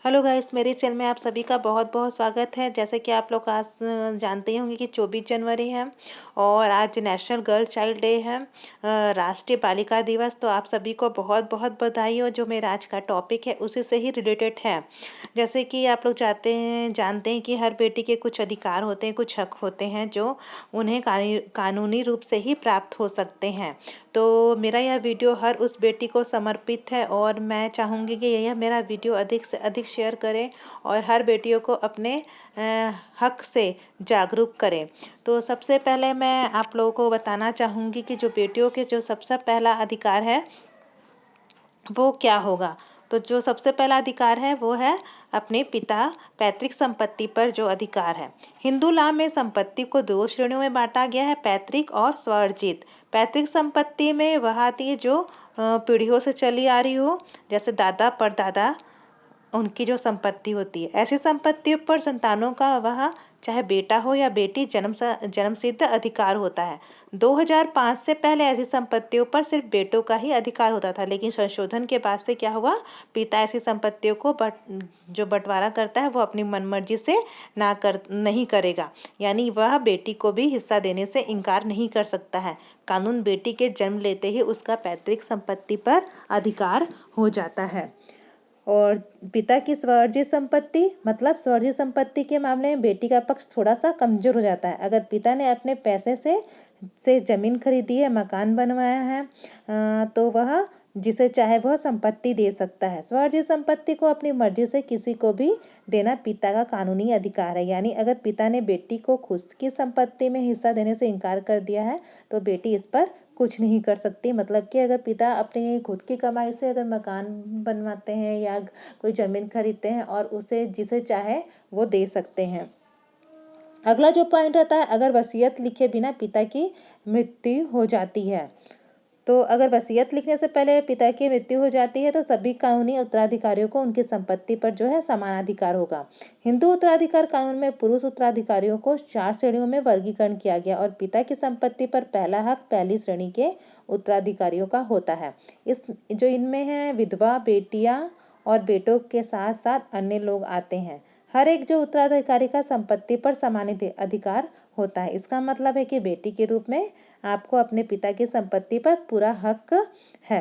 Hello guys, मेरे channel में आप सभी का बहुत बहुत स्वागत है। जैसे कि आप लोग आज जानते ही होंगे कि 24 जनवरी है और आज नेशनल गर्ल चाइल्ड डे है, राष्ट्रीय बालिका दिवस। तो आप सभी को बहुत बहुत बधाई हो। जो मेरा आज का टॉपिक है उसी से ही रिलेटेड है। जैसे कि आप लोग जानते हैं कि हर बेटी के कुछ अधिकार होते हैं, कुछ हक होते हैं जो उन्हें कानूनी रूप से ही प्राप्त हो सकते हैं। तो मेरा यह वीडियो हर उस बेटी को समर्पित है और मैं चाहूँगी कि यह मेरा वीडियो अधिक से अधिक शेयर करें और हर बेटियों को अपने हक से जागरूक करें। तो सबसे पहले मैं आप लोगों को बताना चाहूँगी कि जो बेटियों के जो सबसे पहला अधिकार है वो क्या होगा। तो जो सबसे पहला अधिकार है वो है अपने पिता पैतृक संपत्ति पर जो अधिकार है। हिंदू लॉ में संपत्ति को दो श्रेणियों में बांटा गया है, पैतृक और स्वार्जित। पैतृक संपत्ति में वह आती है जो पीढ़ियों से चली आ रही हो, जैसे दादा परदादा उनकी जो संपत्ति होती है। ऐसी संपत्तियों पर संतानों का वह चाहे बेटा हो या बेटी जन्मसिद्ध अधिकार होता है। 2005 से पहले ऐसी संपत्तियों पर सिर्फ बेटों का ही अधिकार होता था, लेकिन संशोधन के बाद से क्या हुआ, पिता ऐसी संपत्तियों को जो बंटवारा करता है वो अपनी मनमर्जी से नहीं करेगा, यानी वह बेटी को भी हिस्सा देने से इनकार नहीं कर सकता है। कानून बेटी के जन्म लेते ही उसका पैतृक संपत्ति पर अधिकार हो जाता है। और पिता की स्वर्गीय संपत्ति, मतलब स्वर्गीय संपत्ति के मामले में बेटी का पक्ष थोड़ा सा कमजोर हो जाता है। अगर पिता ने अपने पैसे से जमीन खरीदी है, मकान बनवाया है, तो वह जिसे चाहे वह संपत्ति दे सकता है। स्वर्गीय संपत्ति को अपनी मर्जी से किसी को भी देना पिता का कानूनी अधिकार है। यानी अगर पिता ने बेटी को खुद की संपत्ति में हिस्सा देने से इनकार कर दिया है तो बेटी इस पर कुछ नहीं कर सकती। मतलब कि अगर पिता अपनी खुद की कमाई से अगर मकान बनवाते हैं या कोई ज़मीन खरीदते हैं और उसे जिसे चाहे वो दे सकते हैं। अगला जो पॉइंट रहता है, अगर वसीयत लिखे बिना पिता की मृत्यु हो जाती है, तो अगर वसीयत लिखने से पहले पिता की मृत्यु हो जाती है तो सभी कानूनी उत्तराधिकारियों को उनकी संपत्ति पर जो है समान अधिकार होगा। हिंदू उत्तराधिकार कानून में पुरुष उत्तराधिकारियों को 4 श्रेणियों में वर्गीकरण किया गया और पिता की संपत्ति पर पहला हक पहली श्रेणी के उत्तराधिकारियों का होता है। इनमें है विधवा, बेटियां और बेटों के साथ साथ अन्य लोग आते हैं। हर एक जो उत्तराधिकारी का संपत्ति पर समान अधिकार होता है। इसका मतलब है कि बेटी के रूप में आपको अपने पिता की संपत्ति पर पूरा हक है।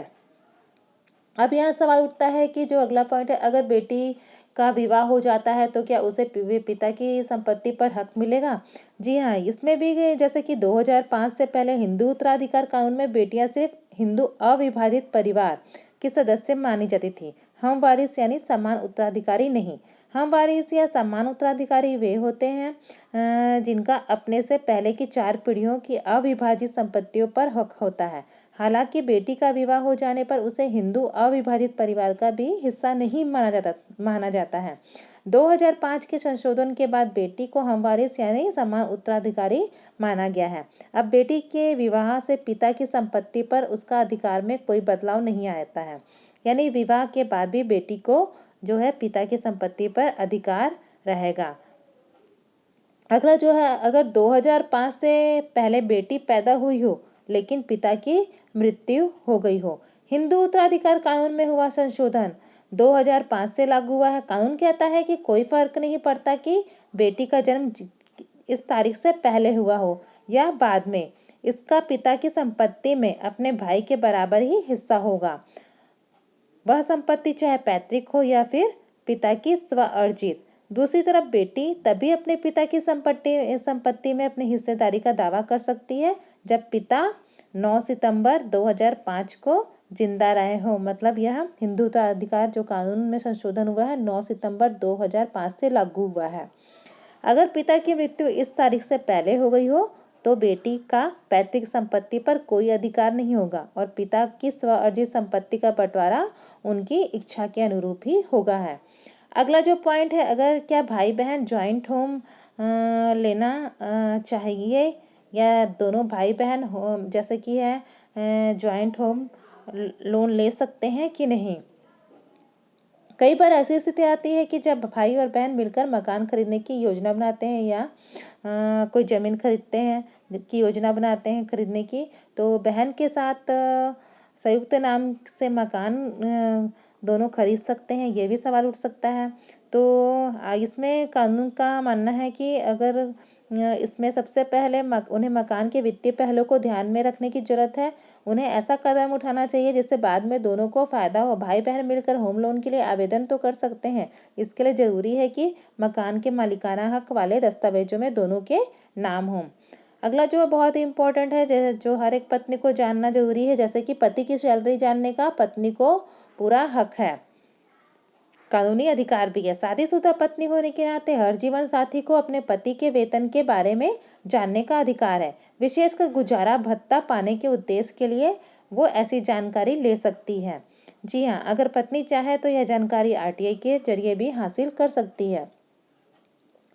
अब यहाँ सवाल उठता है कि जो अगला पॉइंट है, अगर बेटी का विवाह हो जाता है तो क्या उसे पिता की संपत्ति पर हक मिलेगा? जी हाँ, इसमें भी जैसे कि 2005 से पहले हिंदू उत्तराधिकार कानून में बेटियां सिर्फ हिंदू अविभाजित परिवार की सदस्य मानी जाती थी, हम वारिस यानी समान उत्तराधिकारी नहीं। हम वारिस या समान उत्तराधिकारी वे होते हैं जिनका अपने से पहले की 4 पीढ़ियों की अविभाजित संपत्तियों पर हक होता है। हालांकि बेटी का विवाह हो जाने पर उसे हिंदू अविभाजित परिवार का भी हिस्सा नहीं माना जाता है। 2005 के संशोधन के बाद बेटी को हमवारिस यानी समान उत्तराधिकारी माना गया है। अब बेटी के विवाह से पिता की संपत्ति पर उसका अधिकार में कोई बदलाव नहीं आता है, यानी विवाह के बाद भी बेटी को जो है पिता की संपत्ति पर अधिकार रहेगा। अगला जो है, अगर 2005 से पहले बेटी पैदा हुई हो लेकिन पिता की मृत्यु हो गई हो। हिंदू उत्तराधिकार कानून में हुआ संशोधन 2005 से लागू हुआ है। कानून कहता है कि कोई फर्क नहीं पड़ता कि बेटी का जन्म इस तारीख से पहले हुआ हो या बाद में, इसका पिता की संपत्ति में अपने भाई के बराबर ही हिस्सा होगा। वह संपत्ति चाहे पैतृक हो या फिर पिता की स्वअर्जित। दूसरी तरफ बेटी तभी अपने पिता की संपत्ति में अपनी हिस्सेदारी का दावा कर सकती है जब पिता 9 सितंबर 2005 को जिंदा रहे हो। मतलब यह हिंदू उत्तराधिकार जो कानून में संशोधन हुआ है 9 सितंबर 2005 से लागू हुआ है। अगर पिता की मृत्यु इस तारीख से पहले हो गई हो तो बेटी का पैतृक संपत्ति पर कोई अधिकार नहीं होगा और पिता की स्वअर्जित संपत्ति का बंटवारा उनकी इच्छा के अनुरूप ही होगा है। अगला जो पॉइंट है, अगर क्या भाई बहन जॉइंट होम लेना चाहिए या दोनों भाई बहन जैसे कि है जॉइंट होम लोन ले सकते हैं कि नहीं। कई बार ऐसी स्थिति आती है कि जब भाई और बहन मिलकर मकान खरीदने की योजना बनाते हैं या कोई ज़मीन खरीदते हैं की योजना बनाते हैं खरीदने की, तो बहन के साथ संयुक्त नाम से मकान दोनों खरीद सकते हैं, ये भी सवाल उठ सकता है। तो इसमें कानून का मानना है कि अगर इसमें सबसे पहले उन्हें मकान के वित्तीय पहलू को ध्यान में रखने की जरूरत है। उन्हें ऐसा कदम उठाना चाहिए जिससे बाद में दोनों को फायदा हो। भाई बहन मिलकर होम लोन के लिए आवेदन तो कर सकते हैं। इसके लिए जरूरी है कि मकान के मालिकाना हक वाले दस्तावेजों में दोनों के नाम हों। अगला जो बहुत ही इम्पोर्टेंट है, जो हर एक पत्नी को जानना जरूरी है, जैसे कि पति की सैलरी जानने का पत्नी को पूरा हक है, कानूनी अधिकार भी है। शादीशुदा पत्नी होने के नाते हर जीवन साथी को अपने पति के वेतन के बारे में जानने का अधिकार है। विशेषकर गुजारा भत्ता पाने के उद्देश्य के लिए वो ऐसी जानकारी ले सकती है। जी हाँ, अगर पत्नी चाहे तो यह जानकारी आरटीआई के जरिए भी हासिल कर सकती है।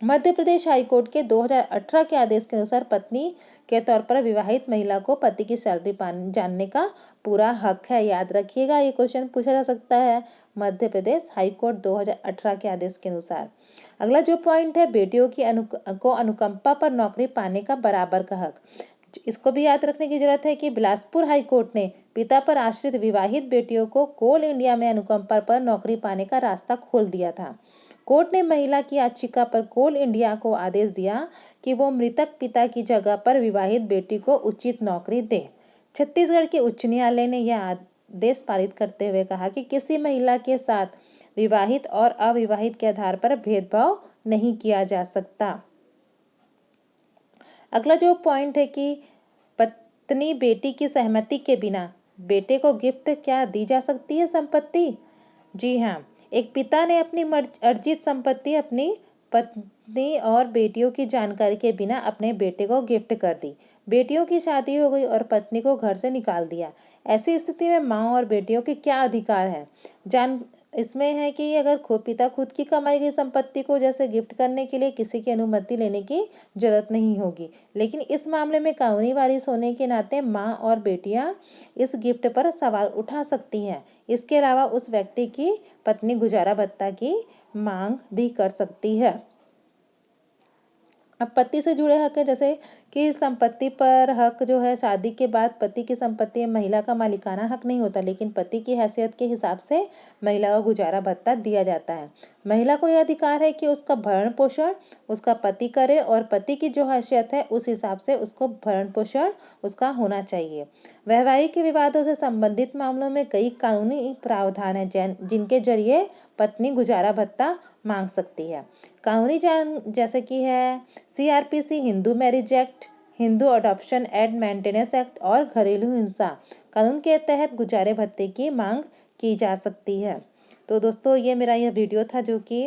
मध्य प्रदेश हाईकोर्ट के 2018 के आदेश के अनुसार पत्नी के तौर पर विवाहित महिला को पति की सैलरी जानने का पूरा हक है। याद रखिएगा, ये क्वेश्चन पूछा जा सकता है। मध्य प्रदेश हाईकोर्ट 2018 के आदेश के अनुसार। अगला जो पॉइंट है, बेटियों की अनुकंपा पर नौकरी पाने का बराबर का हक। इसको भी याद रखने की जरूरत है कि बिलासपुर हाईकोर्ट ने पिता पर आश्रित विवाहित बेटियों को कोल इंडिया में अनुकंपा पर नौकरी पाने का रास्ता खोल दिया था। कोर्ट ने महिला की याचिका पर कोल इंडिया को आदेश दिया कि वो मृतक पिता की जगह पर विवाहित बेटी को उचित नौकरी दे। छत्तीसगढ़ के उच्च न्यायालय ने यह आदेश पारित करते हुए कहा कि किसी महिला के साथ विवाहित और अविवाहित के आधार पर भेदभाव नहीं किया जा सकता। अगला जो पॉइंट है कि पत्नी बेटी की सहमति के बिना बेटे को गिफ्ट क्या दी जा सकती है संपत्ति। जी हाँ, एक पिता ने अपनी अर्जित संपत्ति अपनी पत्नी और बेटियों की जानकारी के बिना अपने बेटे को गिफ्ट कर दी। बेटियों की शादी हो गई और पत्नी को घर से निकाल दिया। ऐसी स्थिति में माँ और बेटियों के क्या अधिकार है इसमें है कि अगर पिता खुद की कमाई गई संपत्ति को जैसे गिफ्ट करने के लिए किसी की अनुमति लेने की जरूरत नहीं होगी। लेकिन इस मामले में कानूनी वारिस होने के नाते माँ और बेटियां इस गिफ्ट पर सवाल उठा सकती हैं। इसके अलावा उस व्यक्ति की पत्नी गुजारा भत्ता की मांग भी कर सकती है। अब पति से जुड़े हक है, जैसे कि संपत्ति पर हक जो है, शादी के बाद पति की संपत्ति में महिला का मालिकाना हक नहीं होता, लेकिन पति की हैसियत के हिसाब से महिला को गुजारा भत्ता दिया जाता है। महिला को यह अधिकार है कि उसका भरण पोषण उसका पति करे और पति की जो हैसियत है उस हिसाब से उसको भरण पोषण उसका होना चाहिए। वैवाहिक विवादों से संबंधित मामलों में कई कानूनी प्रावधान हैं जिनके जरिए पत्नी गुजारा भत्ता मांग सकती है। कानूनी जैसे कि है CrPC, Hindu marriage act, Hindu adoption and maintenance act और घरेलू हिंसा कानून के तहत गुजारे भत्ते की मांग की जा सकती है। तो दोस्तों, ये मेरा यह वीडियो था जो कि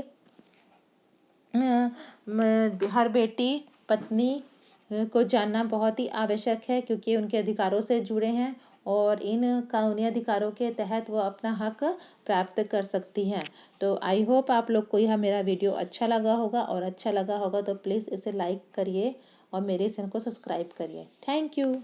हर बेटी पत्नी को जानना बहुत ही आवश्यक है, क्योंकि उनके अधिकारों से जुड़े हैं और इन कानूनी अधिकारों के तहत वो अपना हक प्राप्त कर सकती हैं। तो आई होप आप लोग को यह मेरा वीडियो अच्छा लगा होगा, और अच्छा लगा होगा तो प्लीज़ इसे लाइक करिए और मेरे चैनल को सब्सक्राइब करिए। Thank you.